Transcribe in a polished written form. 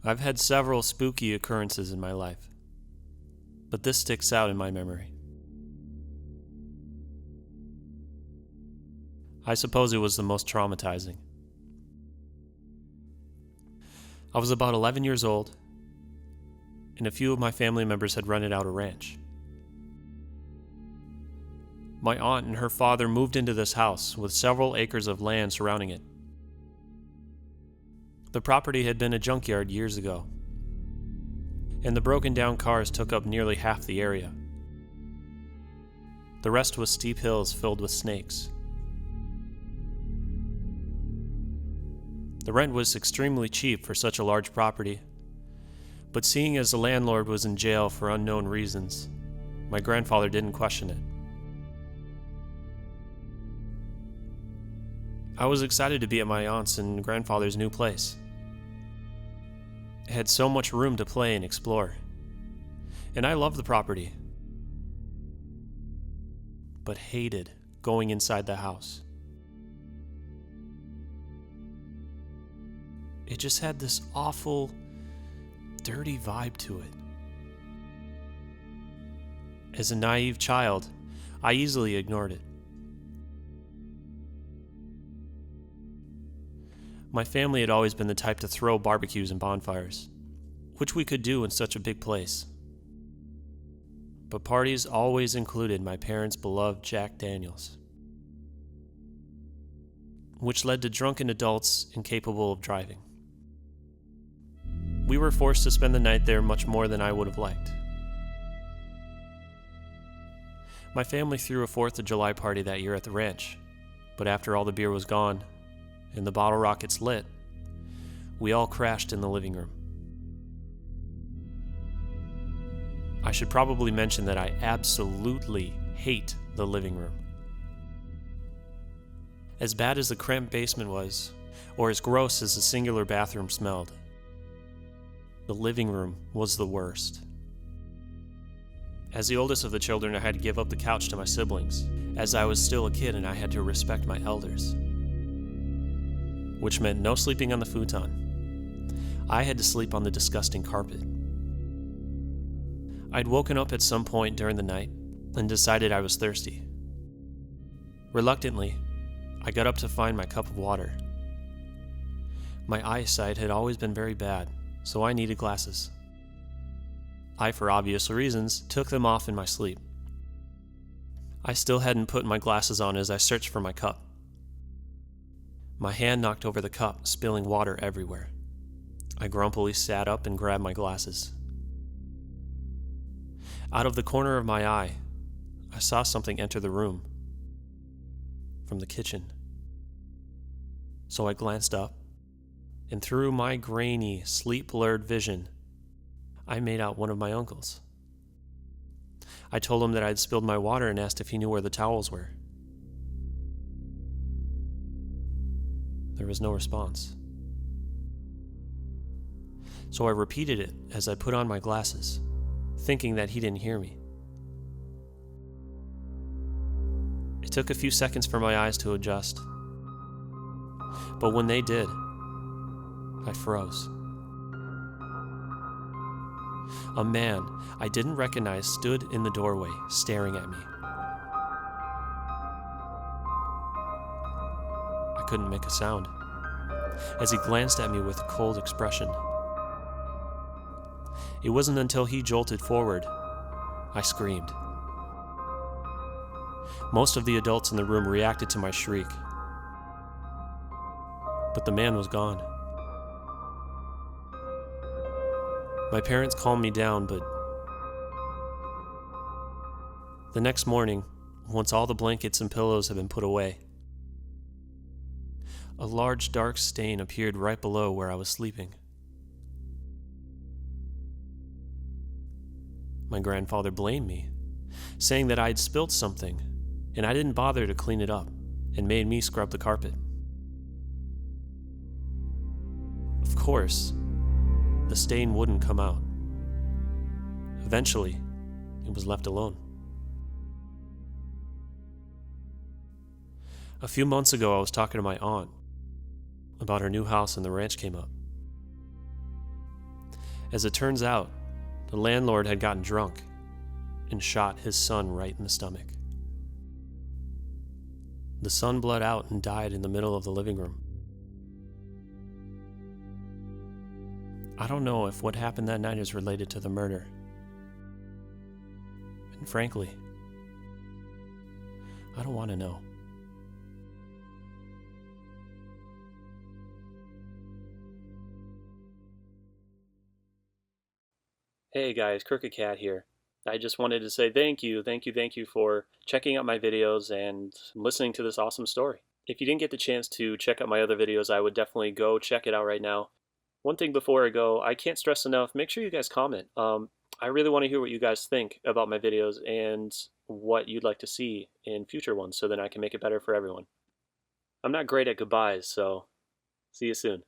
I've had several spooky occurrences in my life, but this sticks out in my memory. I suppose it was the most traumatizing. I was about 11 years old, and a few of my family members had rented out a ranch. My aunt and her father moved into this house with several acres of land surrounding it. The property had been a junkyard years ago, and the broken down cars took up nearly half the area. The rest was steep hills filled with snakes. The rent was extremely cheap for such a large property, but seeing as the landlord was in jail for unknown reasons, my grandfather didn't question it. I was excited to be at my aunt's and grandfather's new place. It had so much room to play and explore, and I loved the property, but hated going inside the house. It just had this awful, dirty vibe to it. As a naive child, I easily ignored it. My family had always been the type to throw barbecues and bonfires, which we could do in such a big place. But parties always included my parents' beloved Jack Daniels, which led to drunken adults incapable of driving. We were forced to spend the night there much more than I would have liked. My family threw a 4th of July party that year at the ranch, but after all the beer was gone and the bottle rockets lit, we all crashed in the living room. I should probably mention that I absolutely hate the living room. As bad as the cramped basement was, or as gross as the singular bathroom smelled, the living room was the worst. As the oldest of the children, I had to give up the couch to my siblings, as I was still a kid and I had to respect my elders, which meant no sleeping on the futon. I had to sleep on the disgusting carpet. I'd woken up at some point during the night and decided I was thirsty. Reluctantly, I got up to find my cup of water. My eyesight had always been very bad, so I needed glasses. I, for obvious reasons, took them off in my sleep. I still hadn't put my glasses on as I searched for my cup. My hand knocked over the cup, spilling water everywhere. I grumpily sat up and grabbed my glasses. Out of the corner of my eye, I saw something enter the room from the kitchen. So I glanced up, and through my grainy, sleep-blurred vision, I made out one of my uncles. I told him that I had spilled my water and asked if he knew where the towels were. There was no response. So I repeated it as I put on my glasses, thinking that he didn't hear me. It took a few seconds for my eyes to adjust, but when they did, I froze. A man I didn't recognize stood in the doorway, staring at me. I couldn't make a sound, as he glanced at me with a cold expression. It wasn't until he jolted forward, I screamed. Most of the adults in the room reacted to my shriek, but the man was gone. My parents calmed me down, but the next morning, once all the blankets and pillows had been put away, a large dark stain appeared right below where I was sleeping. My grandfather blamed me, saying that I had spilled something, and I didn't bother to clean it up, and made me scrub the carpet. Of course, the stain wouldn't come out. Eventually, it was left alone. A few months ago, I was talking to my aunt about her new house and the ranch came up. As it turns out, the landlord had gotten drunk and shot his son right in the stomach. The son bled out and died in the middle of the living room. I don't know if what happened that night is related to the murder. And frankly, I don't want to know. Hey guys, Crooked Cat here. I just wanted to say thank you for checking out my videos and listening to this awesome story. If you didn't get the chance to check out my other videos, I would definitely go check it out right now. One thing before I go, I can't stress enough, make sure you guys comment. I really want to hear what you guys think about my videos and what you'd like to see in future ones so then I can make it better for everyone. I'm not great at goodbyes, so see you soon.